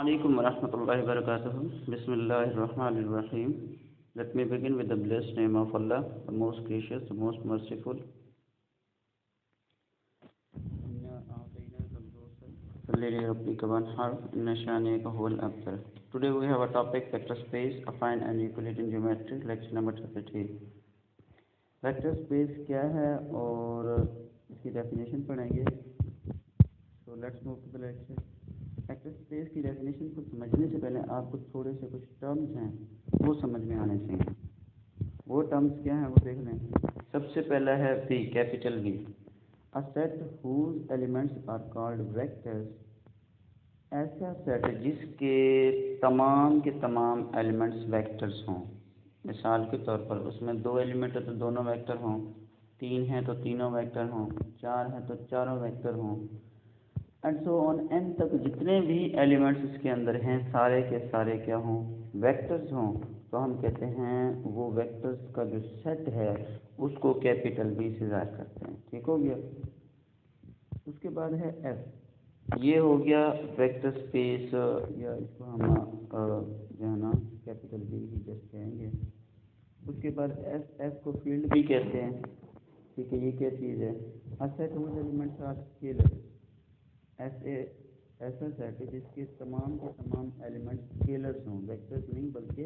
Assalamualaikum warahmatullahi wabarakatuh. Bismillahirrahmanirrahim. Let me begin with the blessed name of Allah, the most gracious, the most merciful. Today we have a topic vector space, affine and euclidean geometry, lecture number 33. Vector space क्या है और इसकी definition पढ़ेंगे. So let's move to the lecture. Vector space की definition को समझने से पहले आपको थोड़े से कुछ टर्म्स हैं वो समझ में आने चाहिए. वो टर्म्स क्या हैं वो देख लें. सबसे पहला है V, capital V. A set whose elements are called vectors. ऐसा सेट जिसके तमाम के तमाम एलिमेंट्स वेक्टर्स हों. मिसाल के तौर पर उसमें 2 एलिमेंट है तो दोनों वेक्टर हों, 3 हैं तो तीनों वेक्टर हों, 4 हैं तो चारों वेक्टर हों, एंड सो ऑन एन तक जितने भी एलिमेंट्स इसके अंदर हैं सारे के सारे क्या हों, वेक्टर्स हों. तो हम कहते हैं वो वेक्टर्स का जो सेट है उसको कैपिटल वी से ज़ाहिर करते हैं. ठीक हो गया. उसके बाद है एफ. ये हो गया वेक्टर स्पेस, या इसको हम जो है ना कैपिटल वी ही जस्ट कहेंगे. उसके बाद एफ को फील्ड भी कहते हैं. ठीक है, ये क्या चीज़ है. A set whose elements are scalar. ऐसा सेट है जिसके तमाम के तमाम एलिमेंट्स स्केलर्स हों, वेक्टर्स नहीं बल्कि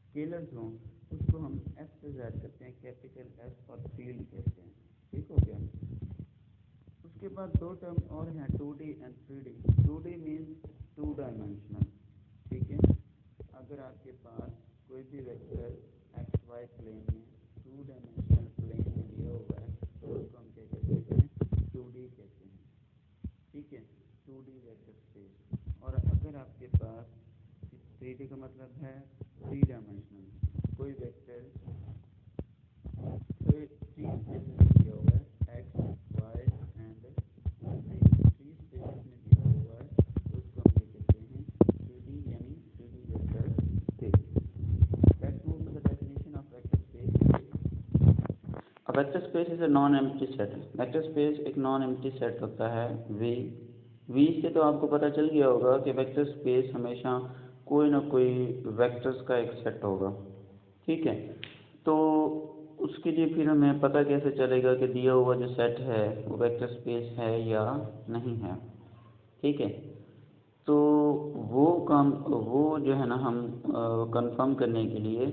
स्केलर्स हों, उसको हम एफ से ज़ाहिर करते हैं, कैपिटल एफ, और फील्ड कहते हैं. ठीक हो गया. उसके बाद दो टर्म और हैं, 2D and 3D. 2D means 2 dimensional. ठीक है. अगर आपके पास कोई भी वेक्टर एक्स वाई प्लेन में 2 डायमेंशनल प्लेन में दिया हुआ है तो उसको हम क्या कहते हैं, 2D कहते हैं. ठीक है, 2D वेक्टर स्पेस. और अगर आपके पास 3D का मतलब है 3 डायमेंशनल कोई वेक्टर 3 स्पेसेस में दिया हुआ है, एक्स वाई एंड 3 स्पेसेस में दिया हुआ है तो उसको हम क्या कहते हैं, 3D, यानी 3D vector space. Let's move to the definition of vector space. A vector space is a non-empty set. Vector space एक non-empty set होता है. V से तो आपको पता चल गया होगा कि वेक्टर स्पेस हमेशा कोई ना कोई वेक्टर्स का एक सेट होगा. ठीक है. तो उसके लिए फिर हमें पता कैसे चलेगा कि दिया हुआ जो सेट है वो वेक्टर स्पेस है या नहीं है. ठीक है. तो वो जो है ना हम कंफर्म करने के लिए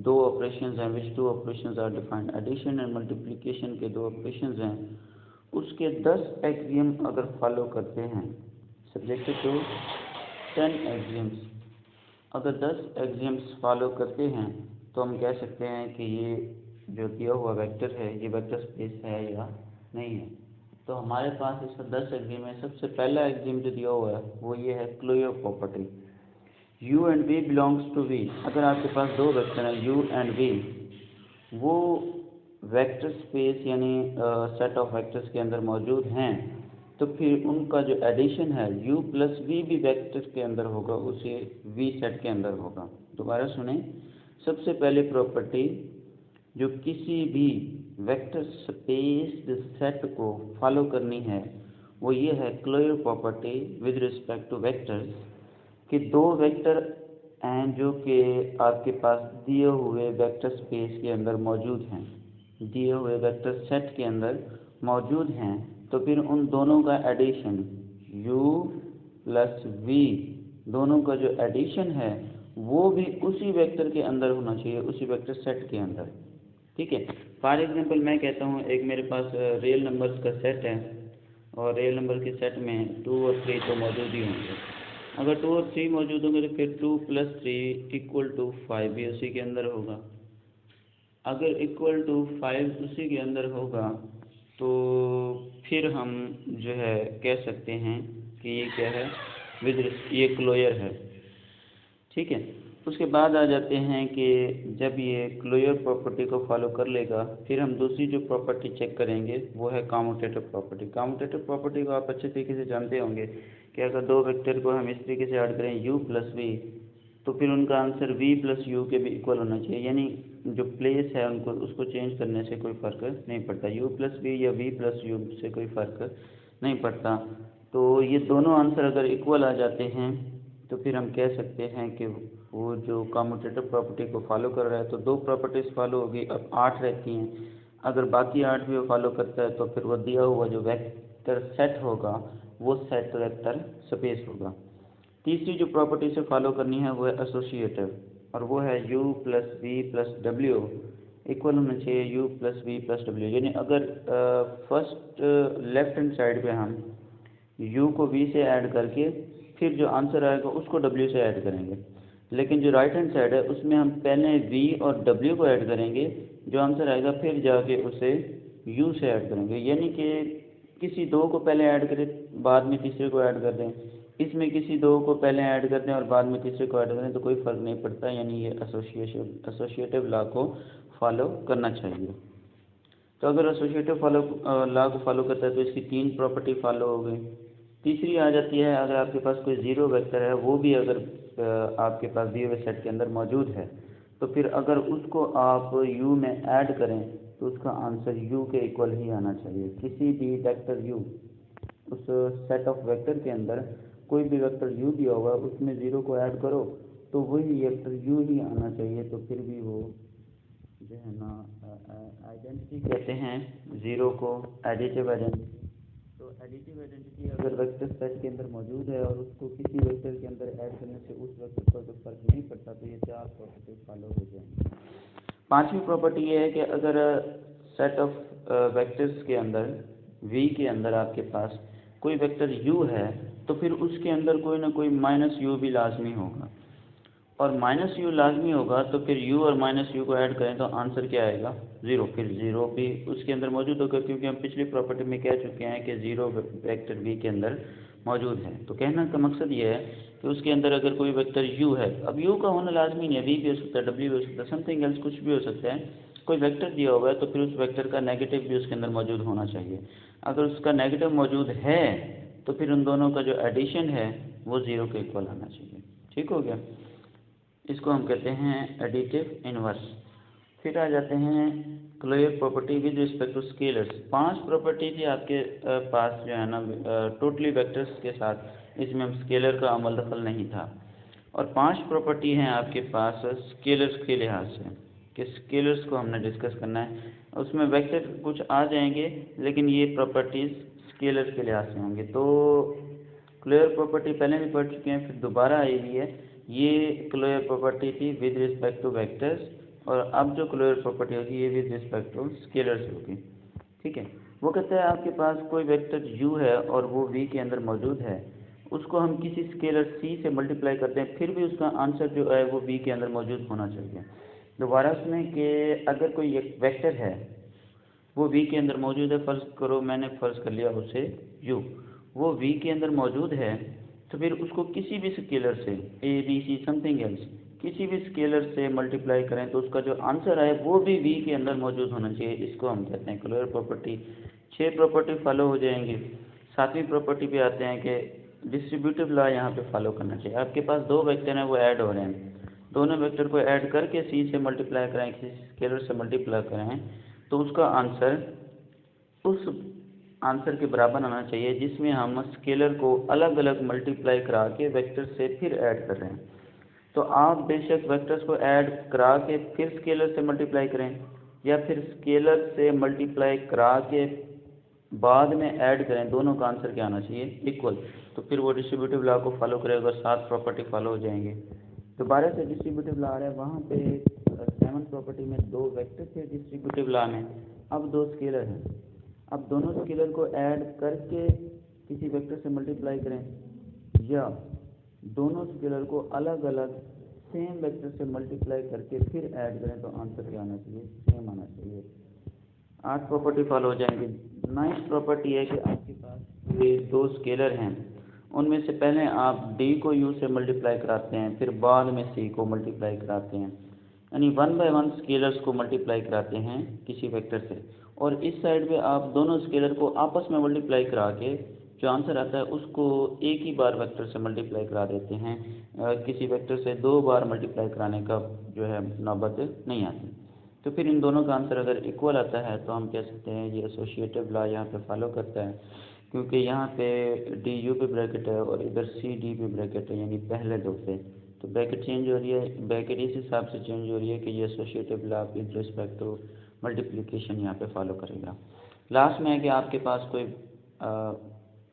2 ऑपरेशंस हैं, which 2 operations are defined. Addition and multiplication के 2 ऑपरेशंस हैं. उसके 10 एक्सियम अगर फॉलो करते हैं, सब्जेक्टेड टू 10 एक्सियम्स. अगर 10 एक्सियम्स फॉलो करते हैं तो हम कह सकते हैं कि ये जो दिया हुआ वेक्टर है ये वेक्टर स्पेस है या नहीं है. तो हमारे पास इसका 10 एक्सियम है. सबसे पहला एक्सियम जो दिया हुआ है वो ये है, closure property. u and v belongs to v. अगर आपके पास 2 वेक्टर हैं u एंड v, वो वेक्टर स्पेस यानी सेट ऑफ वेक्टर्स के अंदर मौजूद हैं, तो फिर उनका जो एडिशन है u प्लस v भी वेक्टर के अंदर होगा, उसे v सेट के अंदर होगा. दोबारा सुने. सबसे पहले प्रॉपर्टी जो किसी भी वेक्टर स्पेस सेट को फॉलो करनी है वो ये है, closure property with respect to vectors, कि 2 वेक्टर हैं जो कि आपके पास दिए हुए वेक्टर स्पेस के अंदर मौजूद हैं, दिए हुए वेक्टर सेट के अंदर मौजूद हैं, तो फिर उन दोनों का एडिशन u प्लस v, दोनों का जो एडिशन है वो भी उसी वेक्टर के अंदर होना चाहिए, उसी वेक्टर सेट के अंदर. ठीक है. फॉर एग्जांपल मैं कहता हूँ एक मेरे पास रियल नंबर्स का सेट है और रियल नंबर के सेट में 2 और 3 तो मौजूद ही होंगे. अगर 2 और 3 मौजूद होंगे तो फिर 2 प्लस 3 इक्वल टू 5 भी उसी के अंदर होगा. अगर इक्वल टू 5 उसी के अंदर होगा तो फिर हम जो है कह सकते हैं कि ये क्या है, ये क्लोजर है. ठीक है. उसके बाद आ जाते हैं कि जब ये क्लोजर प्रॉपर्टी को फॉलो कर लेगा फिर हम दूसरी जो प्रॉपर्टी चेक करेंगे वो है कम्यूटेटिव प्रॉपर्टी. कम्यूटेटिव प्रॉपर्टी को आप अच्छे तरीके से जानते होंगे कि अगर 2 वेक्टर को हम इस तरीके से ऐड करें u प्लस v, तो फिर उनका आंसर v प्लस u के भी इक्वल होना चाहिए, यानी जो प्लेस है उनको उसको चेंज करने से कोई फ़र्क नहीं पड़ता. u प्लस v या v प्लस u से कोई फ़र्क नहीं पड़ता. तो ये दोनों आंसर अगर इक्वल आ जाते हैं तो फिर हम कह सकते हैं कि वो जो कम्यूटेटिव प्रॉपर्टी को फॉलो कर रहा है, तो 2 प्रॉपर्टीज़ फॉलो होगी, अब 8 रहती हैं। अगर बाकी 8 भी वो फॉलो करता है तो फिर वो दिया हुआ जो वेक्टर सेट होगा वो सेट वेक्टर स्पेस होगा। तीसरी जो प्रॉपर्टी से फॉलो करनी है वो है एसोसिएटिव, और वो है u plus V plus W equal होना चाहिए u plus V plus W. यानी अगर फर्स्ट लेफ्ट हैंड साइड पे हम u को v से ऐड करके फिर जो आंसर आएगा उसको w से ऐड करेंगे, लेकिन जो राइट हैंड साइड है उसमें हम पहले v और w को ऐड करेंगे, जो आंसर आएगा फिर जाके उसे u से ऐड करेंगे। यानी कि किसी दो को पहले ऐड करें बाद में तीसरे को ऐड कर दें, इसमें किसी दो को पहले ऐड कर दें और बाद में तीसरे को ऐड करें, तो कोई फ़र्क नहीं पड़ता। यानी ये एसोसिएटिव लॉ को फॉलो करना चाहिए। तो अगर एसोसिएटिव लॉ को फॉलो करता है तो इसकी 3 प्रॉपर्टी फॉलो हो गई। तीसरी आ जाती है, अगर आपके पास कोई ज़ीरो वेक्टर है, वो भी अगर आपके पास दिए हुए सेट के अंदर मौजूद है, तो फिर अगर उसको आप u में ऐड करें तो उसका आंसर u के इक्वल ही आना चाहिए। किसी भी वेक्टर u, उस सेट ऑफ वेक्टर के अंदर कोई भी वेक्टर u दिया होगा उसमें ज़ीरो को ऐड करो तो वही वेक्टर u ही आना चाहिए। तो फिर भी वो जो है ना आइडेंटिटी कहते हैं ज़ीरो को, एडिटिव आइडेंटिटी। तो एडिटिव आइडेंटिटी अगर वेक्टर सेट के अंदर मौजूद है और उसको किसी वेक्टर के अंदर ऐड करने से उस वेक्टर पर कोई फर्क नहीं पड़ता, तो ये 4 प्रॉपर्टी फॉलो हो जाएंगी। 5वीं प्रॉपर्टी ये है कि अगर सेट ऑफ वेक्टर्स के अंदर v के अंदर आपके पास कोई वेक्टर u है तो फिर उसके अंदर कोई ना कोई माइनस u भी लाजमी होगा, और माइनस यू लाजमी होगा तो फिर u और माइनस यू को ऐड करें तो आंसर क्या आएगा 0। फिर 0 भी उसके अंदर मौजूद होगा, क्योंकि हम पिछली प्रॉपर्टी में कह चुके हैं कि 0 वेक्टर v के अंदर मौजूद है। तो कहना का मकसद ये है कि उसके अंदर अगर कोई वेक्टर u है, अब u का होना लाजमी नहीं है, v भी हो सकता है, w भी हो सकता है, समथिंग एल्स कुछ भी हो सकता है। कोई वेक्टर दिया हुआ है तो फिर उस वेक्टर का नेगेटिव भी उसके अंदर मौजूद होना चाहिए। अगर उसका नेगेटिव मौजूद है तो फिर उन दोनों का जो एडिशन है वो 0 के इक्वल आना चाहिए। ठीक हो गया, इसको हम कहते हैं एडिटिव इनवर्स। फिर आ जाते हैं clear property with respect to scalars. 5 property थी आपके पास जो है ना टोटली वेक्टर्स के साथ, इसमें हम स्केलर का अमल दखल नहीं था। और 5 प्रॉपर्टी हैं आपके पास स्केलर्स के लिहाज से, कि स्केलर्स को हमने डिस्कस करना है। उसमें वेक्टर कुछ आ जाएंगे लेकिन ये प्रॉपर्टीज़ स्केलर्स के लिहाज से होंगे। तो क्लियर प्रॉपर्टी पहले भी पढ़ चुके हैं, फिर दोबारा आई हुई है। ये क्लियर प्रॉपर्टी थी विद रिस्पेक्ट टू वेक्टर्स, और अब जो क्लियर प्रॉपर्टी होगी ये विद रिस्पेक्ट टू स्केलर्स होगी। ठीक है, वो कहता है आपके पास कोई वेक्टर u है और वो v के अंदर मौजूद है, उसको हम किसी स्केलर c से मल्टीप्लाई करते हैं, फिर भी उसका आंसर जो है वो v के अंदर मौजूद होना चाहिए। दोबारा सुने कि अगर कोई एक वेक्टर है वो v के अंदर मौजूद है, फ़र्ज़ करो मैंने फ़र्ज़ कर लिया उसे u, वो v के अंदर मौजूद है, तो फिर उसको किसी भी स्केलर से a b c something else किसी भी स्केलर से मल्टीप्लाई करें तो उसका जो आंसर आए वो भी v के अंदर मौजूद होना चाहिए। इसको हम कहते हैं क्लियर प्रॉपर्टी। 6 प्रॉपर्टी फॉलो हो जाएंगी। 7वीं प्रॉपर्टी पे आते हैं कि डिस्ट्रीब्यूटिव लॉ यहाँ पे फॉलो करना चाहिए। आपके पास 2 वेक्टर हैं वो ऐड हो रहे हैं, दोनों वेक्टर को ऐड करके c से मल्टीप्लाई करें, किसी स्केलर से मल्टीप्लाई करें, तो उसका आंसर उस आंसर के बराबर आना चाहिए जिसमें हम स्केलर को अलग अलग मल्टीप्लाई करा के वेक्टर से फिर ऐड कर रहे हैं। तो आप बेशक वेक्टर्स को ऐड करा के फिर स्केलर से मल्टीप्लाई करें, या फिर स्केलर से मल्टीप्लाई करा के बाद में ऐड करें, दोनों का आंसर क्या आना चाहिए इक्वल। तो फिर वो डिस्ट्रीब्यूटिव लॉ को फॉलो करेगा, 7 प्रॉपर्टी फॉलो हो जाएंगे। दोबारा से डिस्ट्रीब्यूटिव लॉ आ रहा है, वहाँ पे 7 प्रॉपर्टी में 2 वेक्टर थे डिस्ट्रीब्यूटिव लॉ में, अब 2 स्केलर हैं। अब दोनों स्केलर को ऐड करके किसी वेक्टर से मल्टीप्लाई करें, या दोनों स्केलर को अलग अलग सेम वेक्टर से मल्टीप्लाई करके फिर ऐड करें, तो आंसर क्या आना चाहिए सेम आना चाहिए। 8 प्रॉपर्टी फॉलो हो जाएंगे। 9th प्रॉपर्टी है कि आपके पास ये 2 स्केलर हैं, उनमें से पहले आप d को u से मल्टीप्लाई कराते हैं, फिर बाद में c को मल्टीप्लाई कराते हैं, यानी 1 बाय 1 स्केलर्स को मल्टीप्लाई कराते हैं किसी वेक्टर से, और इस साइड पे आप दोनों स्केलर को आपस में मल्टीप्लाई करा के जो आंसर आता है उसको एक ही बार वेक्टर से मल्टीप्लाई करा देते हैं। किसी वेक्टर से 2 बार मल्टीप्लाई कराने का जो है नौबत नहीं आती। तो फिर इन दोनों का आंसर अगर इक्वल आता है तो हम कह सकते हैं ये एसोसिएटिव लॉ यहाँ पे फॉलो करता है। क्योंकि यहाँ पे डी यू पे ब्रैकेट है और इधर सी डी पे ब्रैकेट है, यानी पहले दो पे, तो ब्रैकेट चेंज हो रही है, ब्रैकेट इस हिसाब से चेंज हो रही है कि ये associative law with respect to multiplication यहाँ पे फॉलो करेगा। लास्ट में है कि आपके पास कोई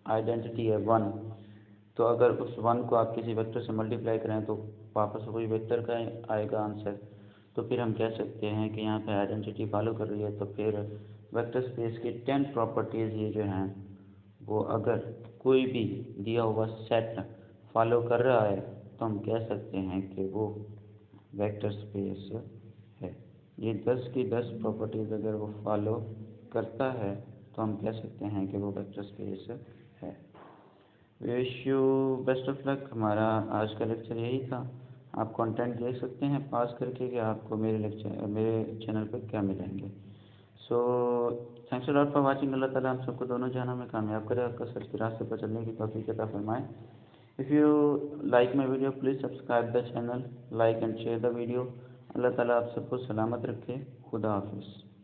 आइडेंटिटी है 1, तो अगर उस 1 को आप किसी वेक्टर से मल्टीप्लाई करें तो वापस वही वेक्टर का आएगा आंसर, तो फिर हम कह सकते हैं कि यहाँ पे आइडेंटिटी फॉलो कर रही है। तो फिर वेक्टर स्पेस की 10 प्रॉपर्टीज़ ये जो हैं वो अगर कोई भी दिया हुआ सेट फॉलो कर रहा है तो हम कह सकते हैं कि वो वेक्टर स्पेस है। ये 10 की 10 प्रॉपर्टीज़ अगर वो फॉलो करता है तो हम कह सकते हैं कि वो वेक्टर स्पेस है। Wish you best of luck. हमारा आज का लेक्चर यही था। आप कंटेंट देख सकते हैं पास करके कि आपको मेरे चैनल पर क्या मिलेंगे। So thanks a lot for watching. अल्लाह ताला हम सबको दोनों जहानों में कामयाब करे, आपका सच के रास्ते पर चलने की तौफीक अता फरमाए। If you like my video please subscribe the channel, like and share the video. अल्लाह ताला आप सबको सलामत रखे। खुदा हाफिज़।